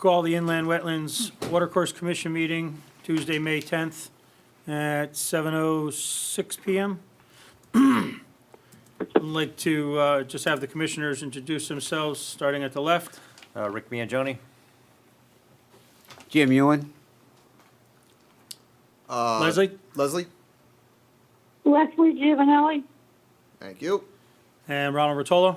Call the Inland Wetlands Watercourse Commission meeting Tuesday, May 10th at 7:06 PM. I'd like to just have the commissioners introduce themselves, starting at the left. Rick Biangioni. Jim Ewan. Leslie Leslie? Leslie Giovanelli. Thank you. and Ronald Rotolo.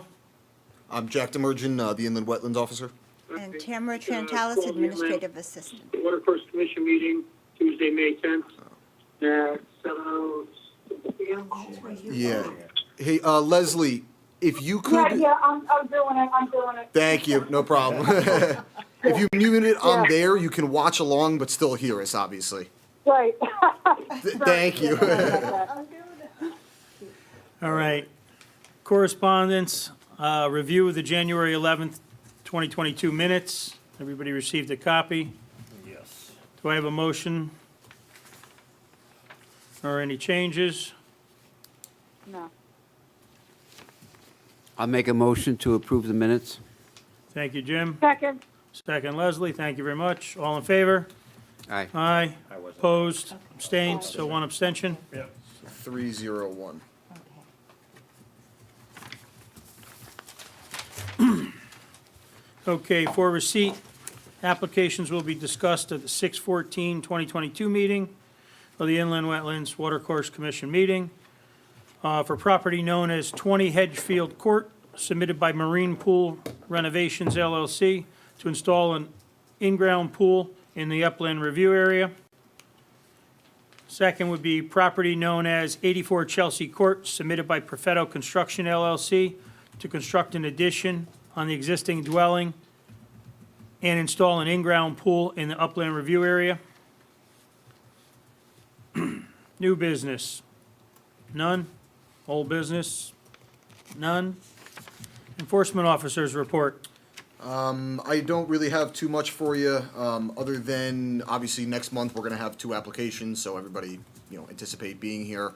I'm Jack Demergen, the Inland Wetlands Officer. And Tamara Trantalis, Administrative Assistant. Watercourse Commission meeting Tuesday, May 10th at 7:06 p.m. Yeah. Hey, Leslie, if you could... Yeah, I'm doing it. Thank you, no problem. If you mute it on there, you can watch along but still hear us, obviously. Right. Thank you. All right. Correspondence, review of the January 11th, 2022 minutes. Everybody received a copy. Yes. Do I have a motion or any changes? No. I'll make a motion to approve the minutes. Thank you, Jim. Second. Second, Leslie. Thank you very much. All in favor? Aye. Aye. I wasn't. Opposed? Abstained? So one abstention. 301. Okay, for receipt, applications will be discussed at the 6/14/2022 meeting of the Inland Wetlands Watercourse Commission meeting. For property known as 20 Hedgefield Court, submitted by Marine Pool Renovations LLC to install an in-ground pool in the upland review area. Second would be property known as 84 Chelsea Court, submitted by Perfetto Construction LLC to construct an addition on the existing dwelling and install an in-ground pool in the upland review area. New business, none. Old business, none. Enforcement officers report. I don't really have too much for you, other than, obviously, next month, we're gonna have 2 applications, so everybody, anticipate being here.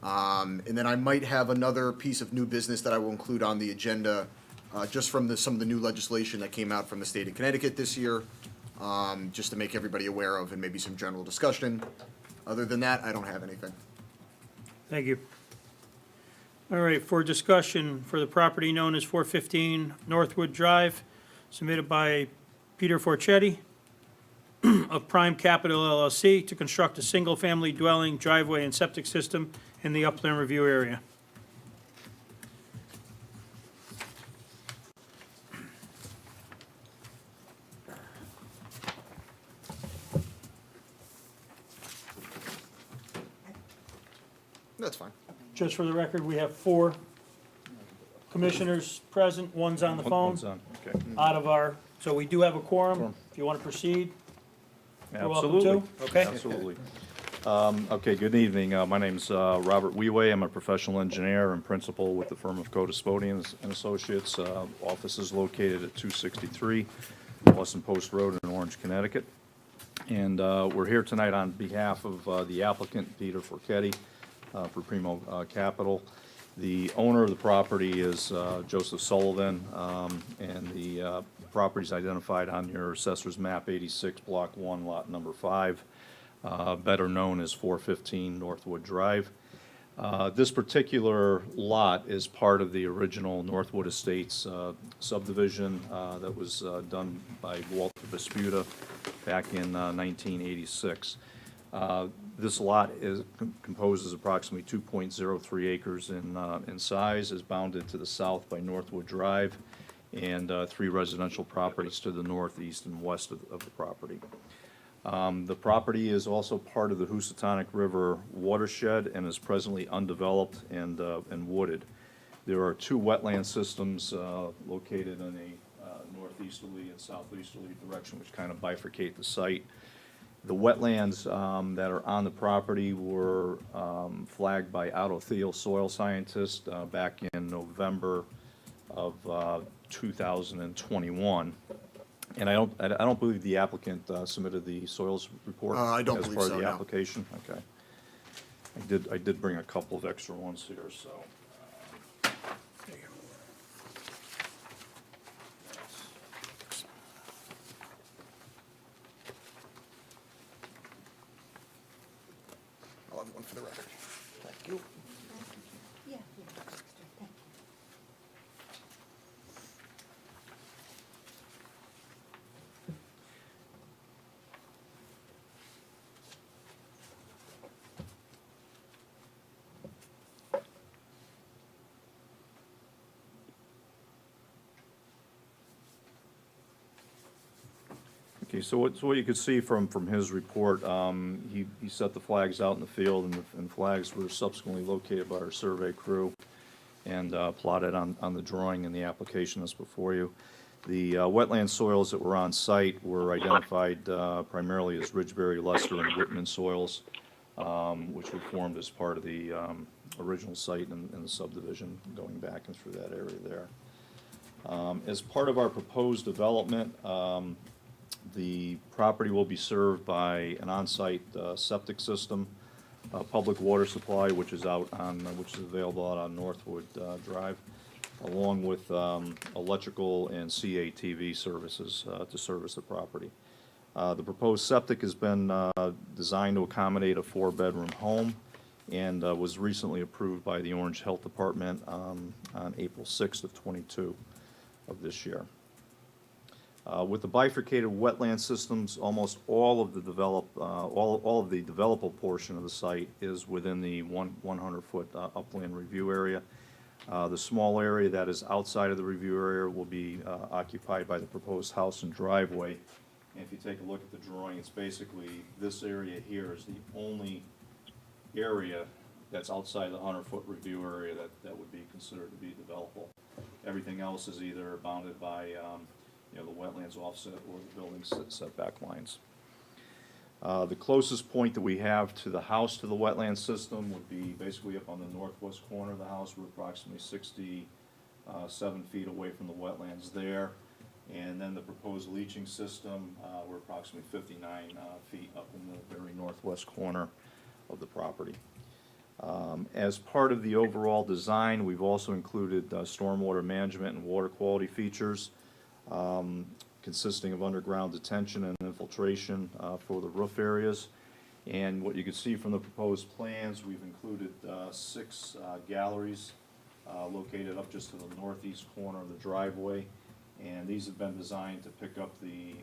And then I might have another piece of new business that I will include on the agenda, just from some of the new legislation that came out from the state of Connecticut this year, just to make everybody aware of and maybe some general discussion. Other than that, I don't have anything. Thank you. All right, for discussion for the property known as 415 Northwood Drive, submitted by Peter Forchetti of Prime Capital LLC to construct a single-family dwelling, driveway, and septic system in the upland review area. That's fine. Just for the record, we have 4 commissioners present, one's on the phone. One's on, okay. Out of our, so we do have a quorum. If you want to proceed, you're welcome Absolutely. to. Okay? Absolutely. Okay, good evening. My name's Robert Weway. I'm a professional engineer and principal with the firm of Codespodians and Associates. Office is located at 263 Boston Post Road in Orange, Connecticut. And we're here tonight on behalf of the applicant, Peter Forchetti, for Primo Capital. The owner of the property is Joseph Sullivan, and the property is identified on your assessor's map 86, block 1, lot number 5, better known as 415 Northwood Drive. This particular lot is part of the original Northwood Estates subdivision that was done by Walter Vesputa back in 1986. This lot composes approximately 2.03 acres in size, is bounded to the south by Northwood Drive, and 3 residential properties to the north, east, and west of the property. The property is also part of the Housatonic River watershed and is presently undeveloped and wooded. There are 2 wetland systems located in a northeasterly and southeasterly direction, which kind of bifurcate the site. The wetlands that are on the property were flagged by Otto Thiel, soil scientist, back in November of 2021. And I don't believe the applicant submitted the soils report I don't as believe part so, of the no. application. Okay. I did bring a couple of extra ones here, so. one for the record. Thank you. Yeah. Okay, so what you could see from his report, he set the flags out in the field, and the flags were subsequently located by our survey crew and plotted on the drawing and the application that's before you. The wetland soils that were on site were identified primarily as Ridgeberry, Lester, and Whitman soils, which were formed as part of the original site and the subdivision going back and through that area there. As part of our proposed development, the property will be served by an on-site septic system, public water supply, which is available out on Northwood Drive, along with electrical and CATV services to service the property. The proposed septic has been designed to accommodate a 4-bedroom home and was recently approved by the Orange Health Department on April 6th of 22 of this year. With the bifurcated wetland systems, almost all of the developable portion of the site is within the 100-foot upland review area. The small area that is outside of the review area will be occupied by the proposed house and driveway. And if you take a look at the drawing, it's basically this area here is the only area that's outside the 100-foot review area that would be considered to be developable. Everything else is either bounded by the wetlands offset or the building setback lines. The closest point that we have to the house to the wetland system would be basically up on the northwest corner of the house. We're approximately 67 feet away from the wetlands there. And then the proposed leaching system, we're approximately 59 feet up in the very northwest corner of the property. As part of the overall design, we've also included stormwater management and water quality features, consisting of underground detention and infiltration for the roof areas. And what you can see from the proposed plans, we've included 6 galleries located up just to the northeast corner of the driveway. And these have been designed to pick up the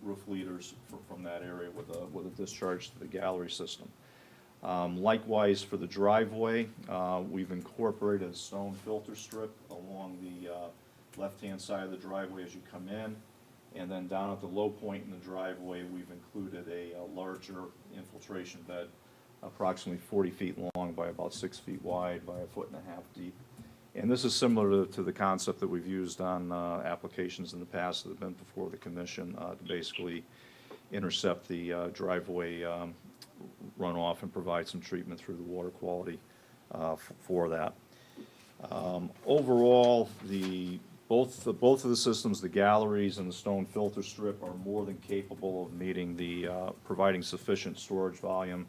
roof leaders from that area with a discharge to the gallery system. Likewise, for the driveway, we've incorporated a stone filter strip along the left-hand side of the driveway as you come in. And then down at the low point in the driveway, we've included a larger infiltration bed, approximately 40 feet long by about 6 feet wide by 1.5 feet deep. And this is similar to the concept that we've used on applications in the past that have been before the commission to basically intercept the driveway runoff and provide some treatment through the water quality for that. Overall, both of the systems, the galleries and the stone filter strip, are more than capable of meeting providing sufficient storage volume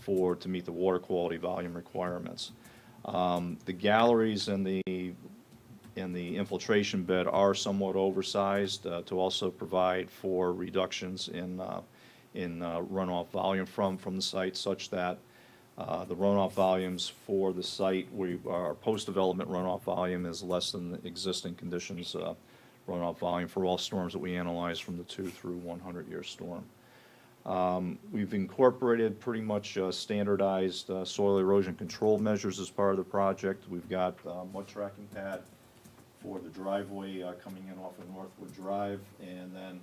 to meet the water quality volume requirements. The galleries and the infiltration bed are somewhat oversized to also provide for reductions in runoff volume from the site, such that the runoff volumes for the site, our post-development runoff volume is less than the existing conditions runoff volume for all storms that we analyze from the 2 through 100-year storm. We've incorporated pretty much standardized soil erosion control measures as part of the project. We've got mud tracking pad for the driveway coming in off of Northwood Drive, and then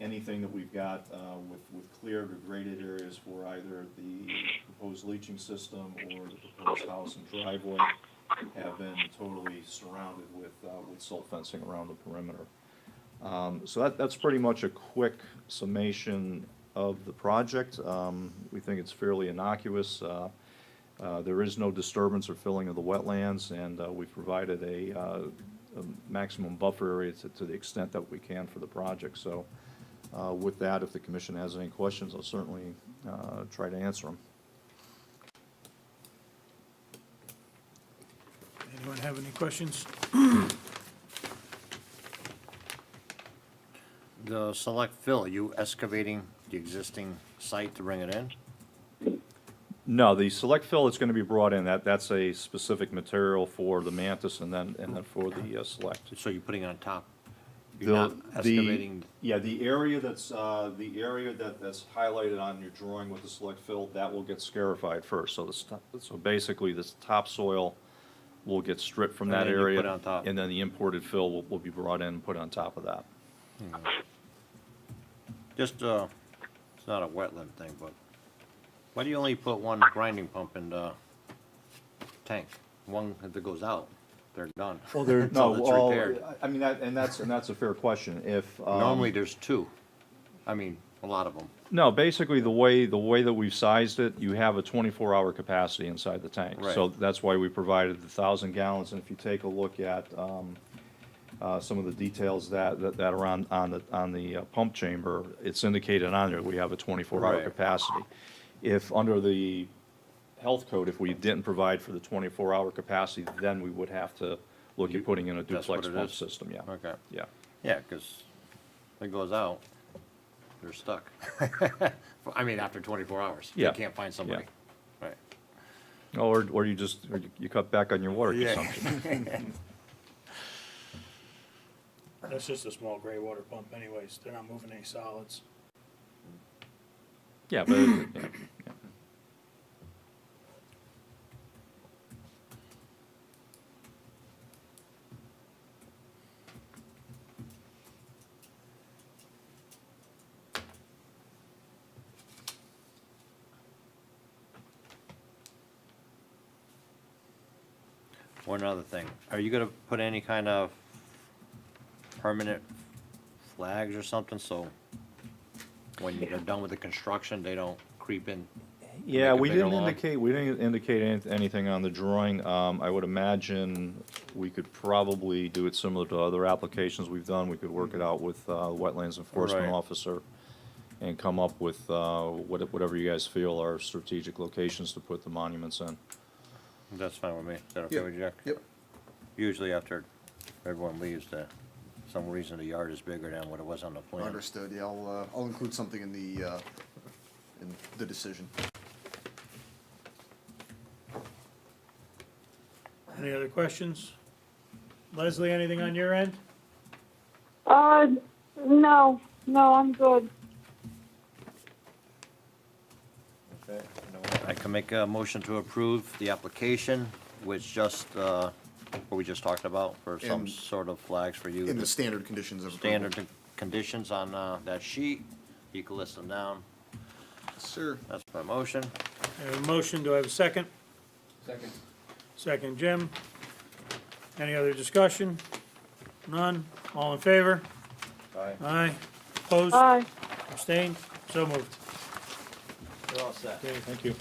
anything that we've got with cleared or graded areas for either the proposed leaching system or the proposed house and driveway have been totally surrounded with silt fencing around the perimeter. So that's pretty much a quick summation of the project. We think it's fairly innocuous. There is no disturbance or filling of the wetlands, and we've provided a maximum buffer area to the extent that we can for the project. So with that, if the commission has any questions, I'll certainly try to answer them. Anyone have any questions? The select fill, are you excavating the existing site to bring it in? No, the select fill that's gonna be brought in, that's a specific material for the mantis and then for the select. So you're putting it on top? The- You're not excavating? Yeah, the area that's highlighted on your drawing with the select fill, that will get scarified first. So so basically, this topsoil will get stripped from And that then you area. put it on top. And then the imported fill will be brought in and put on top of that. Just, it's not a wetland thing, but why do you only put one grinding pump in the tank? One, if it goes out, they're done. Well, there, Until it's repaired. I mean, that's a fair question. If, Normally, there's two. I mean, a lot of them. no, basically, the way that we've sized it, you have a 24-hour capacity inside the tank. So Right. that's why we provided the 1,000 gallons, and if you take a look at some of the details that are on the pump chamber, it's indicated on there, we have a 24-hour Right. capacity. If under the health code, if we didn't provide for the 24-hour capacity, then we would have to look at putting in a That's duplex what it pump is? system, yeah. Okay. Yeah. Yeah, because if it goes out, they're stuck. I mean, after 24 hours. Yeah. They can't find somebody. Right. Or you cut back on your water consumption. That's just a small gray water pump anyways. They're not moving any solids. Yeah, but, yeah. One other thing, are you gonna put any kind of permanent flags or something, so when you're done with the construction, they don't creep in? Yeah, Make a we bigger didn't lawn? indicate anything on the drawing. I would imagine we could probably do it similar to other applications we've done. We could work it out with Wetlands Enforcement Right. Officer and come up with whatever you guys feel are strategic locations to put the monuments in. That's fine with me. Is that okay Yep. with you, Jack? Yep. Usually after everyone leaves, some reason the yard is bigger than what it was on the plan. Understood, yeah, I'll include something in the decision. Any other questions? Leslie, anything on your end? No, I'm good. Okay. I can make a motion to approve the application, which just, what we just talked about, for some And- sort of flags for you. In the standard conditions of approval. Standard conditions on that sheet. You can list them down. Sir. That's my motion. I have a motion, do I have a second? Second. Second, Jim. Any other discussion? None? All in favor? Aye. Aye. Opposed? Bye. Abstained? So moved. You're all set. Okay, thank you.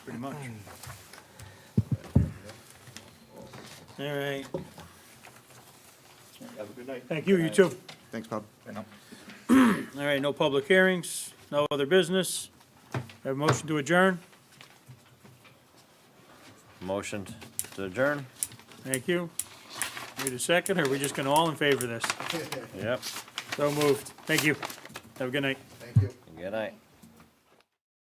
Pretty much. All right. Have a good night. Thank you, you too. Thanks, Bob. All right, no public hearings, no other business. Have a motion to adjourn? Motion to adjourn? Thank you. Need a second, or are we just gonna all in favor of this? Yep. So moved. Thank you. Have a good night. Thank you. Good night.